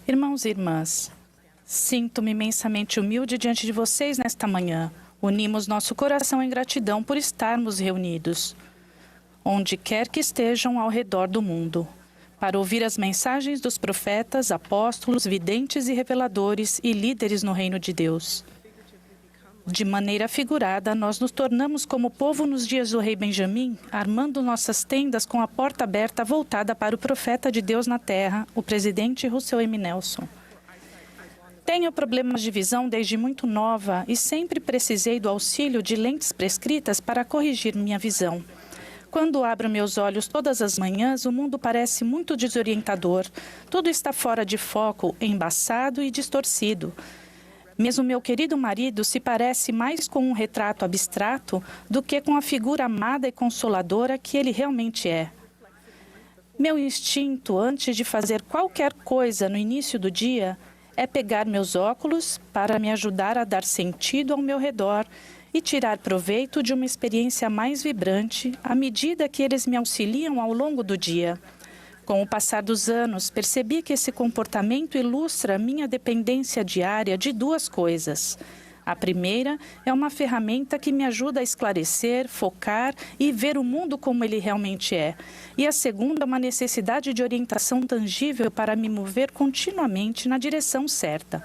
Irmãos e irmãs, sinto-me imensamente humilde diante de vocês nesta manhã. Unimos nosso coração em gratidão por estarmos reunidos, onde quer que estejam ao redor do mundo, para ouvir as mensagens dos profetas, apóstolos, videntes e reveladores e líderes no reino de Deus. De maneira figurada, nós nos tornamos como povo nos dias do rei Benjamim, armando nossas tendas com a porta aberta voltada para o profeta de Deus na terra, o presidente Russell M. Nelson. Tenho problemas de visão desde muito nova e sempre precisei do auxílio de lentes prescritas para corrigir minha visão. Quando abro meus olhos todas as manhãs, o mundo parece muito desorientador. Tudo está fora de foco, embaçado e distorcido. Mesmo meu querido marido se parece mais com um retrato abstrato do que com a figura amada e consoladora que ele realmente é. Meu instinto, antes de fazer qualquer coisa no início do dia, é pegar meus óculos para me ajudar a dar sentido ao meu redor e tirar proveito de uma experiência mais vibrante à medida que eles me auxiliam ao longo do dia. Com o passar dos anos, percebi que esse comportamento ilustra minha dependência diária de duas coisas. A primeira é uma ferramenta que me ajuda a esclarecer, focar e ver o mundo como ele realmente é. E a segunda é uma necessidade de orientação tangível para me mover continuamente na direção certa.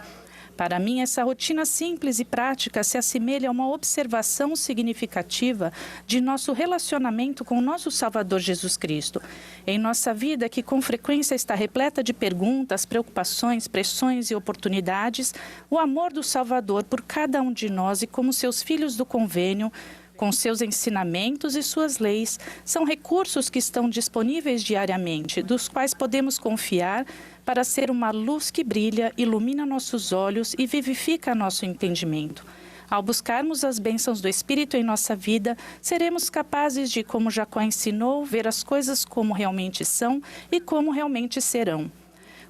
Para mim, essa rotina simples e prática se assemelha a uma observação significativa de nosso relacionamento com o nosso Salvador Jesus Cristo. Em nossa vida, que com frequência está repleta de perguntas, preocupações, pressões e oportunidades, o amor do Salvador por cada um de nós e como seus filhos do convênio, com seus ensinamentos e suas leis, são recursos que estão disponíveis diariamente, dos quais podemos confiar para ser uma luz que brilha, ilumina nossos olhos e vivifica nosso entendimento. Ao buscarmos as bênçãos do Espírito em nossa vida, seremos capazes de, como Jacó ensinou, ver as coisas como realmente são e como realmente serão.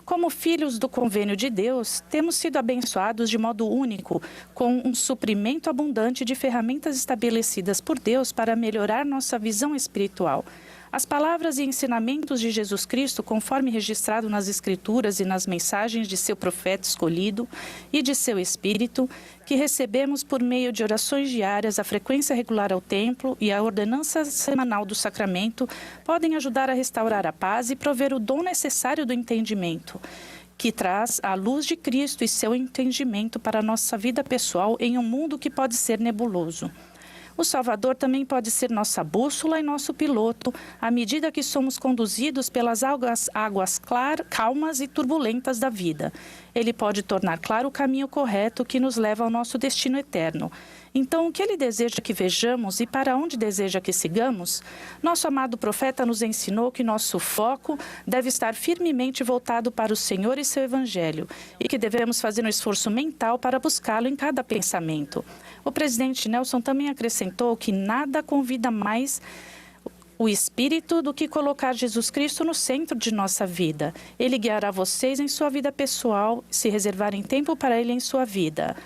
Como filhos do convênio de Deus, temos sido abençoados de modo único, com um suprimento abundante de ferramentas estabelecidas por Deus para melhorar nossa visão espiritual. As palavras e ensinamentos de Jesus Cristo, conforme registrado nas Escrituras e nas mensagens de seu profeta escolhido e de seu Espírito, que recebemos por meio de orações diárias, a frequência regular ao templo e a ordenança semanal do sacramento, podem ajudar a restaurar a paz e prover o dom necessário do entendimento, que traz a luz de Cristo e seu entendimento para a nossa vida pessoal em um mundo que pode ser nebuloso. O Salvador também pode ser nossa bússola e nosso piloto, à medida que somos conduzidos pelas águas calmas e turbulentas da vida. Ele pode tornar claro o caminho correto que nos leva ao nosso destino eterno. Então, o que ele deseja que vejamos e para onde deseja que sigamos? Nosso amado profeta nos ensinou que nosso foco deve estar firmemente voltado para o Senhor e seu Evangelho, e que devemos fazer um esforço mental para buscá-lo em cada pensamento. O presidente Nelson também acrescentou que nada convida mais o Espírito do que colocar Jesus Cristo no centro de nossa vida. Ele guiará vocês em sua vida pessoal, se reservarem tempo para ele em sua vida.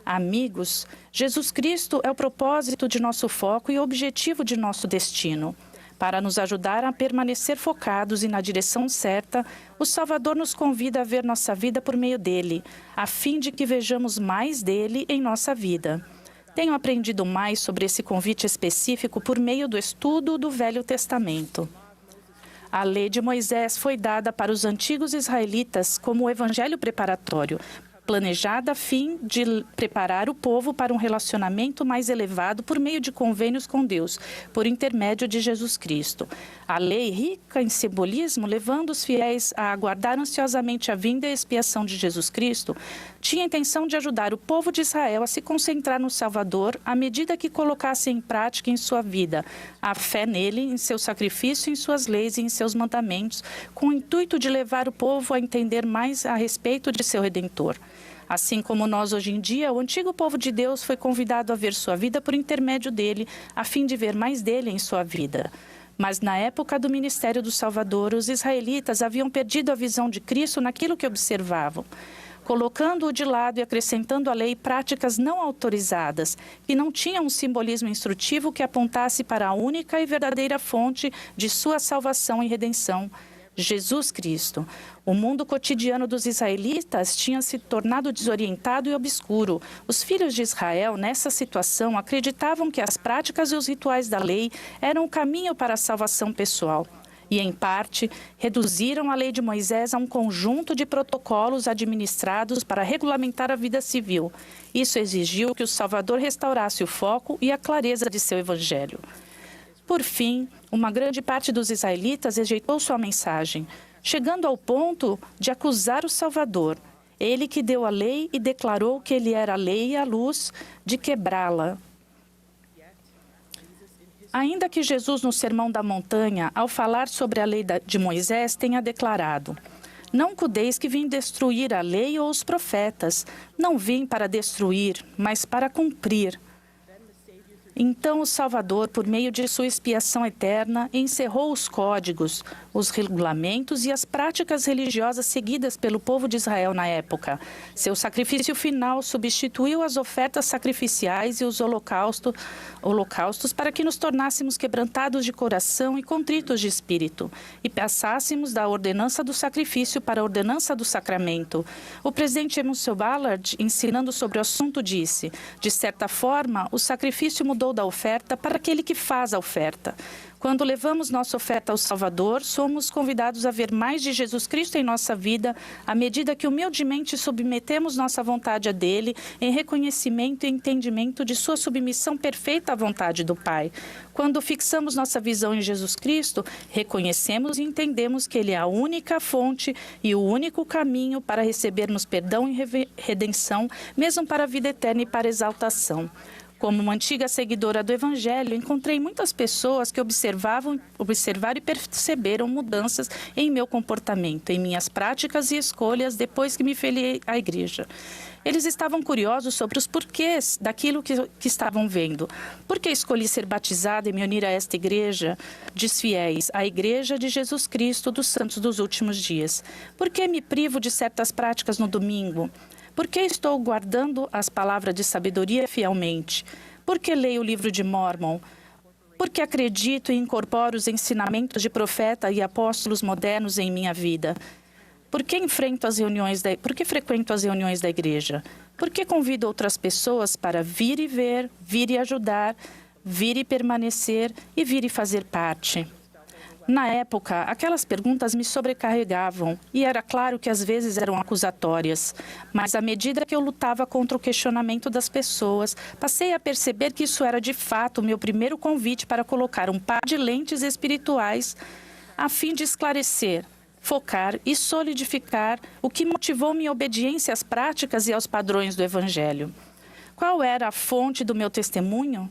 Amigos, Jesus Cristo é o propósito de nosso foco e o objetivo de nosso destino. Para nos ajudar a permanecer focados e na direção certa, o Salvador nos convida a ver nossa vida por meio dele, a fim de que vejamos mais dele em nossa vida. Tenho aprendido mais sobre esse convite específico por meio do estudo do Velho Testamento. A lei de Moisés foi dada para os antigos israelitas como o evangelho preparatório, planejada a fim de preparar o povo para um relacionamento mais elevado por meio de convênios com Deus, por intermédio de Jesus Cristo. A lei, rica em simbolismo, levando os fiéis a aguardar ansiosamente a vinda e a expiação de Jesus Cristo, tinha a intenção de ajudar o povo de Israel a se concentrar no Salvador à medida que colocasse em prática em sua vida a fé nele, em seu sacrifício, em suas leis e em seus mandamentos, com o intuito de levar o povo a entender mais a respeito de seu Redentor. Assim como nós hoje em dia, o antigo povo de Deus foi convidado a ver sua vida por intermédio dele, a fim de ver mais dele em sua vida. Mas na época do ministério do Salvador, os israelitas haviam perdido a visão de Cristo naquilo que observavam, colocando-o de lado e acrescentando à lei práticas não autorizadas, que não tinham um simbolismo instrutivo que apontasse para a única e verdadeira fonte de sua salvação e redenção, Jesus Cristo. O mundo cotidiano dos israelitas tinha se tornado desorientado e obscuro. Os filhos de Israel, nessa situação, acreditavam que as práticas e os rituais da lei eram o caminho para a salvação pessoal. E, em parte, reduziram a lei de Moisés a um conjunto de protocolos administrados para regulamentar a vida civil. Isso exigiu que o Salvador restaurasse o foco e a clareza de seu evangelho. Por fim, uma grande parte dos israelitas rejeitou sua mensagem, chegando ao ponto de acusar o Salvador, ele que deu a lei e declarou que ele era a lei e a luz, de quebrá-la. Ainda que Jesus, no Sermão da Montanha, ao falar sobre a lei de Moisés, tenha declarado: "Não cuideis que vim destruir a lei ou os profetas. Não vim para destruir, mas para cumprir." Então o Salvador, por meio de sua expiação eterna, encerrou os códigos, os regulamentos e as práticas religiosas seguidas pelo povo de Israel na época. Seu sacrifício final substituiu as ofertas sacrificiais e os holocaustos para que nos tornássemos quebrantados de coração e contritos de espírito, e passássemos da ordenança do sacrifício para a ordenança do sacramento. O presidente Emerson Ballard, ensinando sobre o assunto, disse: "De certa forma, o sacrifício mudou da oferta para aquele que faz a oferta. Quando levamos nossa oferta ao Salvador, somos convidados a ver mais de Jesus Cristo em nossa vida, à medida que humildemente submetemos nossa vontade a dele, em reconhecimento e entendimento de sua submissão perfeita à vontade do Pai. Quando fixamos nossa visão em Jesus Cristo, reconhecemos e entendemos que ele é a única fonte e o único caminho para recebermos perdão e redenção, mesmo para a vida eterna e para a exaltação." Como uma antiga seguidora do Evangelho, encontrei muitas pessoas que observaram e perceberam mudanças em meu comportamento, em minhas práticas e escolhas depois que me filiei à igreja. Eles estavam curiosos sobre os porquês daquilo que estavam vendo. Por que escolhi ser batizada e me unir a esta igreja dos fiéis, a Igreja de Jesus Cristo dos Santos dos Últimos Dias? Por que me privo de certas práticas no domingo? Por que estou guardando as palavras de sabedoria fielmente? Por que leio o livro de Mórmon? Por que acredito e incorporo os ensinamentos de profeta e apóstolos modernos em minha vida? Por que frequento as reuniões da igreja? Por que convido outras pessoas para vir e ver, vir e ajudar, vir e permanecer e vir e fazer parte? Na época, aquelas perguntas me sobrecarregavam e era claro que às vezes eram acusatórias. Mas à medida que eu lutava contra o questionamento das pessoas, passei a perceber que isso era de fato o meu primeiro convite para colocar um par de lentes espirituais a fim de esclarecer, focar e solidificar o que motivou minha obediência às práticas e aos padrões do Evangelho. Qual era a fonte do meu testemunho?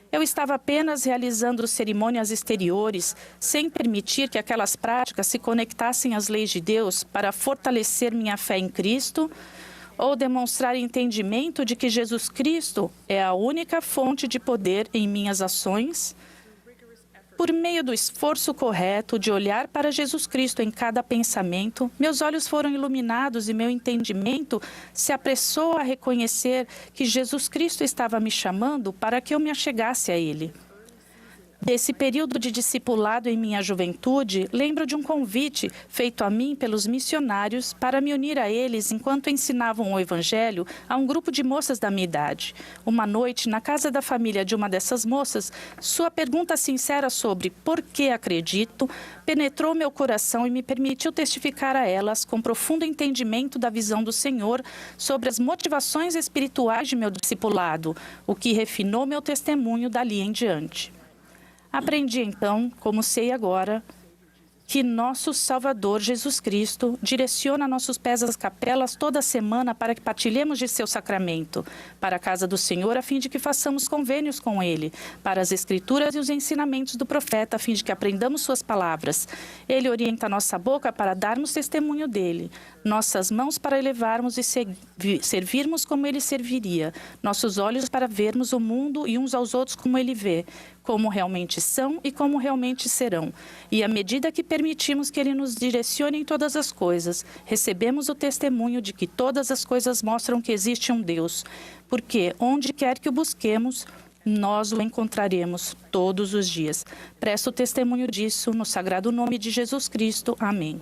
Eu estava apenas realizando cerimônias exteriores, sem permitir que aquelas práticas se conectassem às leis de Deus para fortalecer minha fé em Cristo ou demonstrar entendimento de que Jesus Cristo é a única fonte de poder em minhas ações. Por meio do esforço correto de olhar para Jesus Cristo em cada pensamento, meus olhos foram iluminados e meu entendimento se apressou a reconhecer que Jesus Cristo estava me chamando para que eu me achegasse a Ele. Desse período de discipulado em minha juventude, lembro de um convite feito a mim pelos missionários para me unir a eles enquanto ensinavam o Evangelho a um grupo de moças da minha idade. Uma noite, na casa da família de uma dessas moças, sua pergunta sincera sobre por que acredito penetrou meu coração e me permitiu testificar a elas com profundo entendimento da visão do Senhor sobre as motivações espirituais de meu discipulado, o que refinou meu testemunho dali em diante. Aprendi então, como sei agora, que nosso Salvador Jesus Cristo direciona nossos pés às capelas toda semana para que partilhemos de seu sacramento, para a casa do Senhor a fim de que façamos convênios com Ele, para as Escrituras e os ensinamentos do profeta a fim de que aprendamos suas palavras. Ele orienta nossa boca para darmos testemunho dele, nossas mãos para elevarmos e servirmos como Ele serviria, nossos olhos para vermos o mundo e uns aos outros como Ele vê, como realmente são e como realmente serão. E à medida que permitimos que Ele nos direcione em todas as coisas, recebemos o testemunho de que todas as coisas mostram que existe um Deus, porque onde quer que o busquemos, nós o encontraremos todos os dias. Presto testemunho disso no sagrado nome de Jesus Cristo. Amém.